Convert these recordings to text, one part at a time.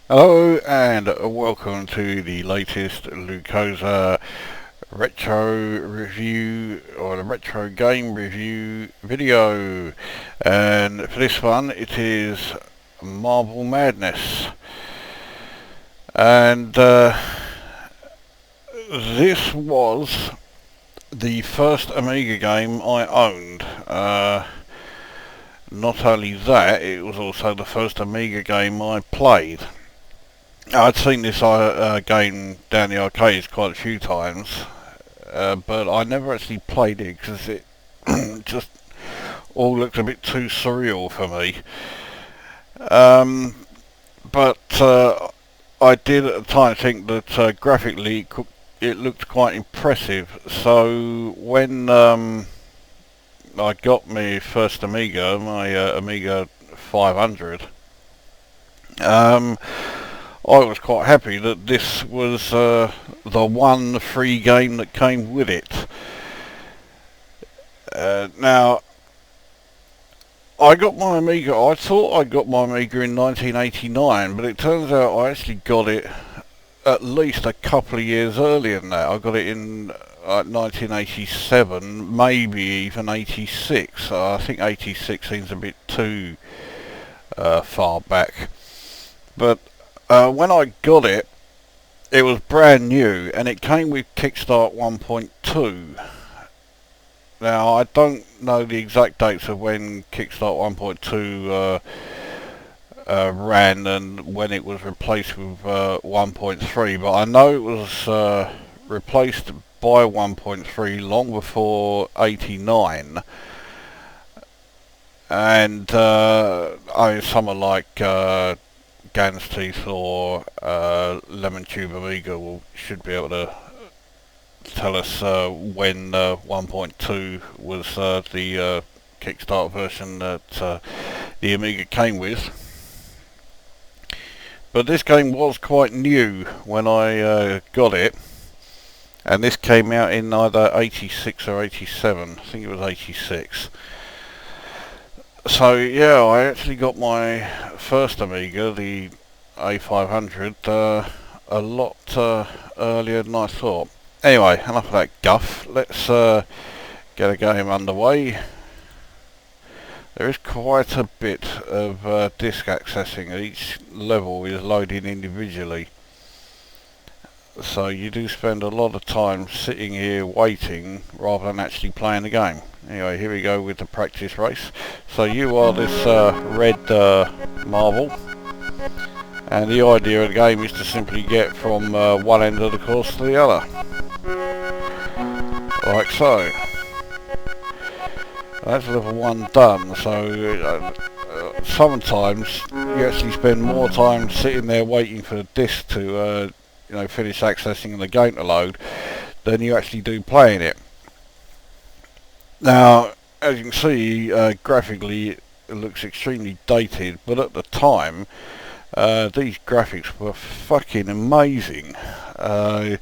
Hello and welcome to the latest Lukozer retro review or the retro game review video, and for this one it is Marble Madness, and this was the first Amiga game I owned. Not only that, it was also the first Amiga game I played. I'd seen this game down the arcades quite a few times, but I never actually played it because it just all looked a bit too surreal for me. Um, but I did at the time think that graphically it looked quite impressive. So when I got my first Amiga, my Amiga 500, I was quite happy that this was the one free game that came with it. Now, I got my Amiga, I thought I got my Amiga in 1989, but it turns out I actually got it at least a couple of years earlier than that. I got it in 1987, maybe even 86. I think 86 seems a bit too far back. But when I got it, it was brand new, and it came with Kickstart 1.2. Now, I don't know the exact dates of when Kickstart 1.2 ran and when it was replaced with 1.3, but I know it was replaced by 1.3 long before 89. And I mean, someone like Gan's Teeth or Lemon Tube Amiga should be able to tell us when 1.2 was the Kickstart version that the Amiga came with. But this game was quite new when I got it, and this came out in either 86 or 87. I think it was 86. So yeah, I actually got my first Amiga, the A500, a lot earlier than I thought. Anyway, enough of that guff. Let's get a game underway. There is quite a bit of disk accessing. Each level is loaded individually, so you do spend a lot of time sitting here waiting rather than actually playing the game. Anyway, here we go with the practice race. So you are this red marble, and the idea of the game is to simply get from one end of the course to the other, like so. That's level 1 done, so sometimes you actually spend more time sitting there waiting for the disk to finish accessing and the game to load than you actually do playing it. Now, as you can see, graphically it looks extremely dated, but at the time these graphics were fucking amazing. And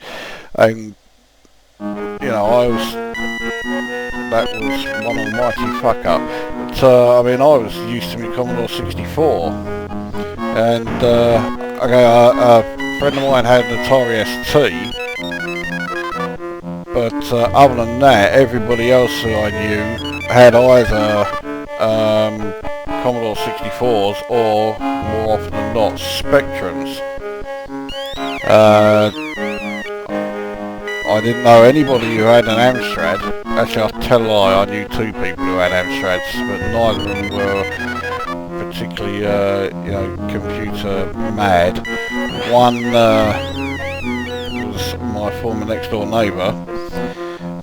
that was one almighty fuck up. But I mean, I was used to my Commodore 64, and a friend of mine had an Atari ST, but other than that, everybody else who I knew had either Commodore 64s or, more often than not, Spectrums. I didn't know anybody who had an Amstrad. Actually, I'll tell a lie, I knew two people who had Amstrads, but neither of them were particularly, computer mad. One was my former next door neighbour,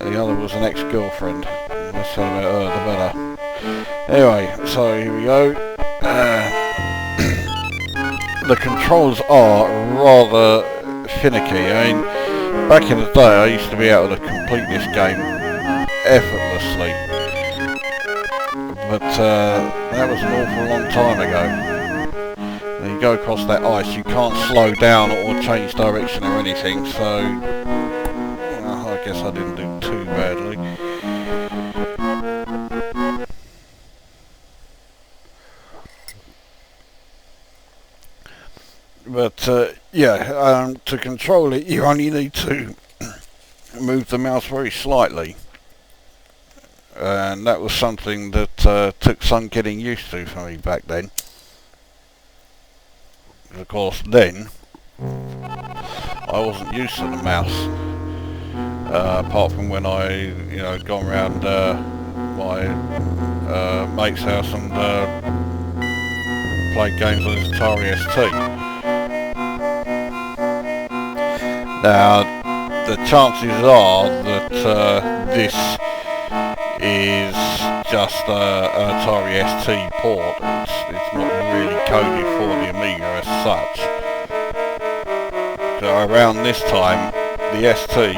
and the other was an ex-girlfriend. The less said about her, the better. Anyway, so here we go. The controls are rather finicky. I mean, back in the day, I used to be able to complete this game effortlessly, but that was an awful long time ago. When you go across that ice, you can't slow down or change direction or anything, so I guess I didn't do too badly. But yeah, to control it, you only need to move the mouse very slightly, and that was something that took some getting used to for me back then. Of course, then I wasn't used to the mouse, apart from when I, gone round my mate's house and played games on his Atari ST. Now, the chances are that this is just an Atari ST port. It's not really coded for the Amiga as such. So around this time, the ST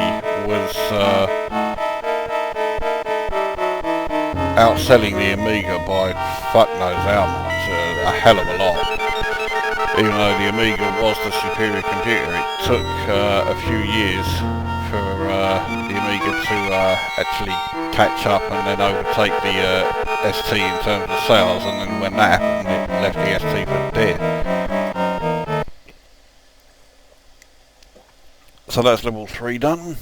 was outselling the Amiga by fuck knows how much, a hell of a lot. Even though the Amiga was the superior computer, it took a few years for the Amiga to actually catch up and then overtake the ST in terms of sales, and then when that happened, it left the ST for dead. So that's level 3 done.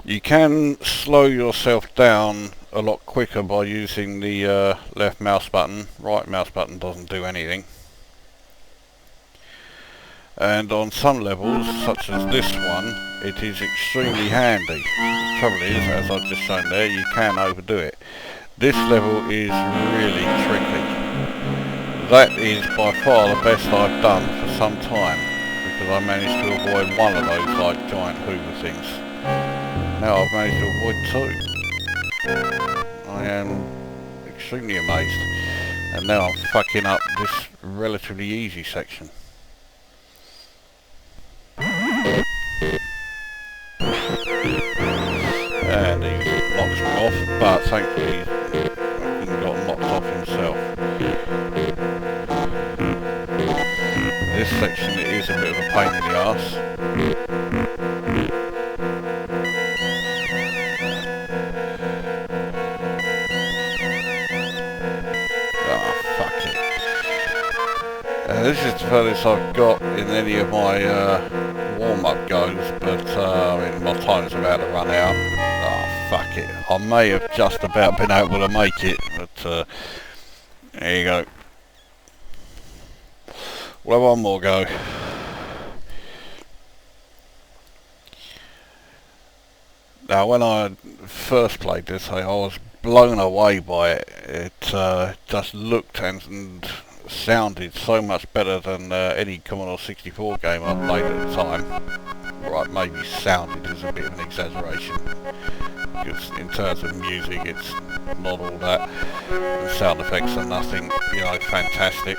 You can slow yourself down a lot quicker by using the left mouse button. Right mouse button doesn't do anything. And on some levels, such as this one, it is extremely handy. The trouble is, as I've just shown there, you can overdo it. This level is really tricky. That is by far the best I've done for some time, because I managed to avoid one of those like giant Hoover things. Now I've managed to avoid 2. I am extremely amazed. And now I'm fucking up this relatively easy section. And he knocks me off, but thankfully he got knocked off himself. This section is a bit of a pain in the arse. This is the furthest I've got in any of my warm-up goes, but my time's about to run out. Oh, fuck it. I may have just about been able to make it, but there you go. We'll have one more go. Now, when I first played this, I was blown away by it. It just looked and sounded so much better than any Commodore 64 game I played at the time. Right, maybe sounded is a bit of an exaggeration, because in terms of music it's not all that. The sound effects are nothing, fantastic.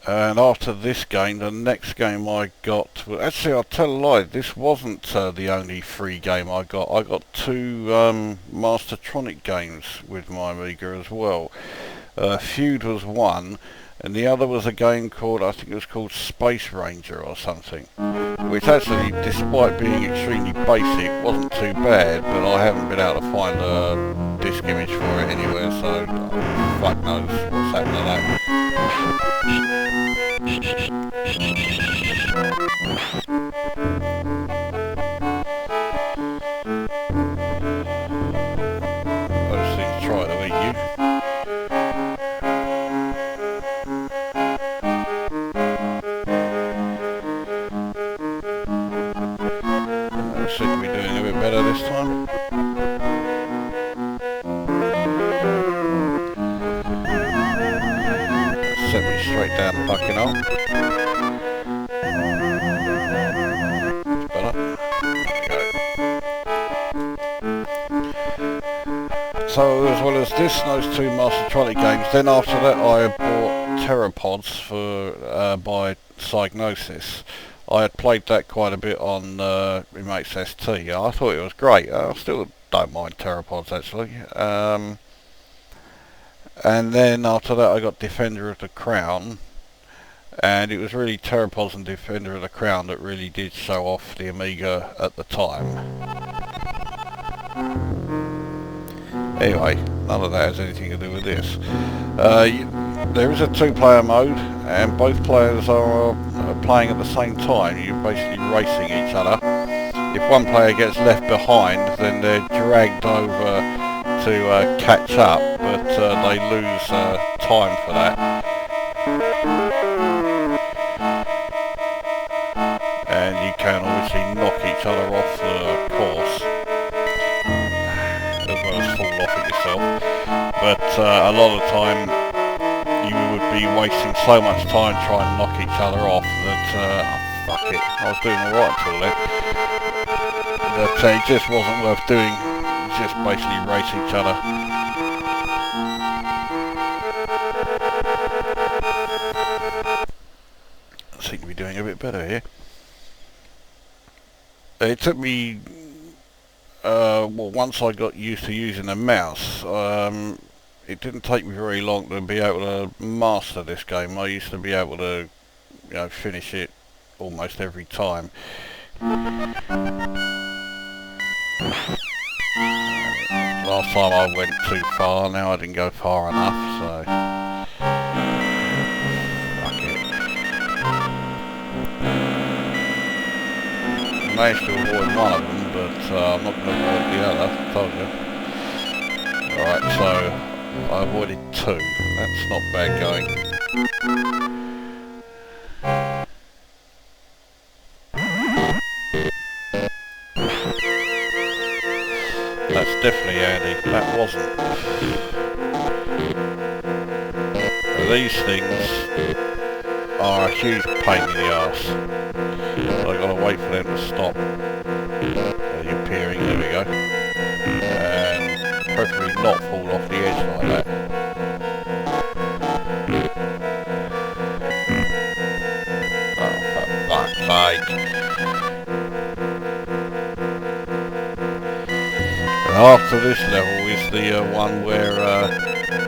And after this game, the next game I got... Well, actually, I'll tell a lie, this wasn't the only free game I got. I got 2 Mastertronic games with my Amiga as well. Feud was one, and the other was a game called, I think it was called Space Ranger or something. Which actually, despite being extremely basic, wasn't too bad, but I haven't been able to find a disc image for it anywhere, so fuck knows what's happened to that. Those things try to eat you. Seem to be doing a bit better this time. Set me straight down the fucking hole. That's better. There we go. So as well as this and those 2 Mastertronic games, then after that I bought Pteropods for by Psygnosis. I had played that quite a bit on Remote ST. I thought it was great. I still don't mind Pteropods actually. And then after that I got Defender of the Crown, and it was really Pteropods and Defender of the Crown that really did show off the Amiga at the time. Anyway, none of that has anything to do with this. There is a two-player mode, and both players are playing at the same time. You're basically racing each other. If one player gets left behind, then they're dragged over to catch up, but they lose time for that. And you can obviously knock each other off the course, as well as fall off it yourself. But a lot of the time you would be wasting so much time trying to knock each other off that, fuck it, I was doing alright until then, that it just wasn't worth doing, just basically race each other. I seem to be doing a bit better here. It took me, well, once I got used to using a mouse, it didn't take me very long to be able to master this game. I used to be able to, finish it almost every time. Last time I went too far, now I didn't go far enough, so fuck it. I managed to avoid one of them, but I'm not going to avoid the other, I told you. Alright, so I avoided two. That's not bad going. That's definitely handy. That wasn't. These things are a huge pain in the arse. So I've got to wait for them to stop. You're peering, there we go. And preferably not fall off the edge like that. Oh, for fuck's sake. And after this level is the one where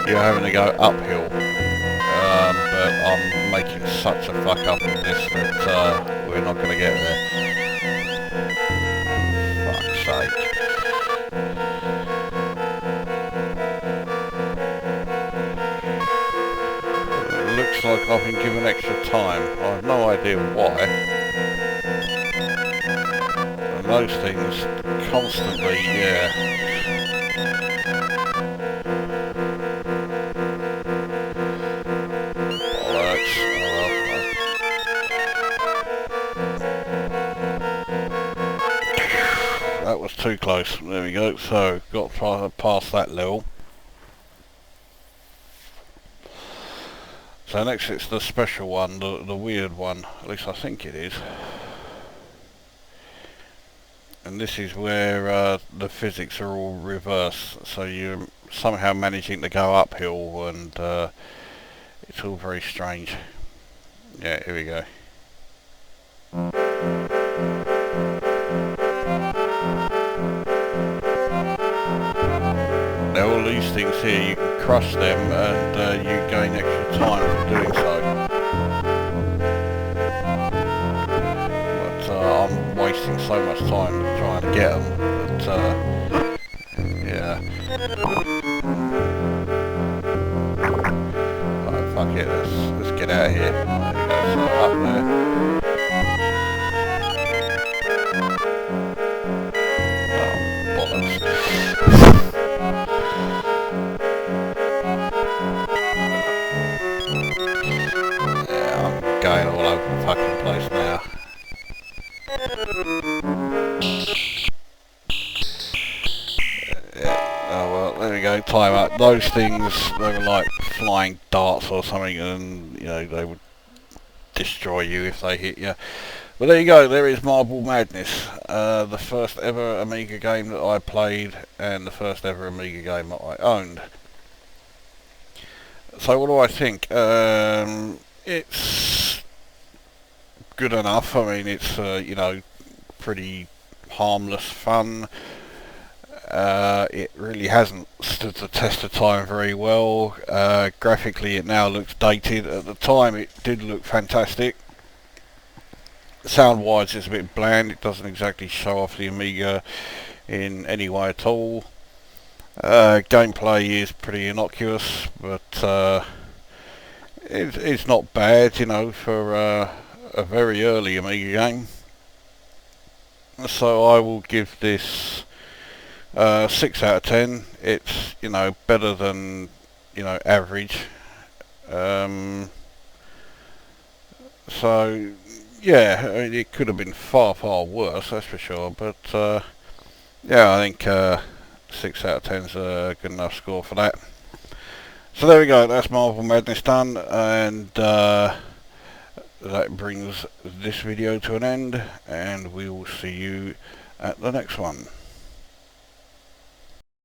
you're having to go uphill. But I'm making such a fuck up in this that we're not going to get there. Fuck's sake. Looks like I've been given extra time. I have no idea why. And those things constantly, yeah. Bollocks. That was too close. There we go. So, got past that level. So next it's the special one, the weird one, at least I think it is. And this is where the physics are all reversed, so you're somehow managing to go uphill, and it's all very strange. Yeah, here we go. Now all these things here, you can crush them and you gain extra time for doing so. But I'm wasting so much time trying to get them that, yeah. Right, fuck it, let's get out of here. There you go, so up there. Oh, bollocks. Going all over the fucking place now. Yeah. Oh well, there we go, time up. Those things, they were like flying darts or something, and they would destroy you if they hit you. But there you go, there is Marble Madness, the first ever Amiga game that I played, and the first ever Amiga game that I owned. So what do I think? It's good enough. I mean, it's pretty harmless fun, It really hasn't stood the test of time very well. Graphically it now looks dated. At the time it did look fantastic. Sound wise it's a bit bland, it doesn't exactly show off the Amiga in any way at all. Gameplay is pretty innocuous, but it's not bad, you know, for a very early Amiga game. So I will give this 6 out of 10. It's, you know, better than, you know, average. So yeah, I mean, it could have been far worse, that's for sure, but yeah, I think 6 out of 10 is a good enough score for that. So there we go, that's Marvel Madness done, and that brings this video to an end, and we will see you at the next one.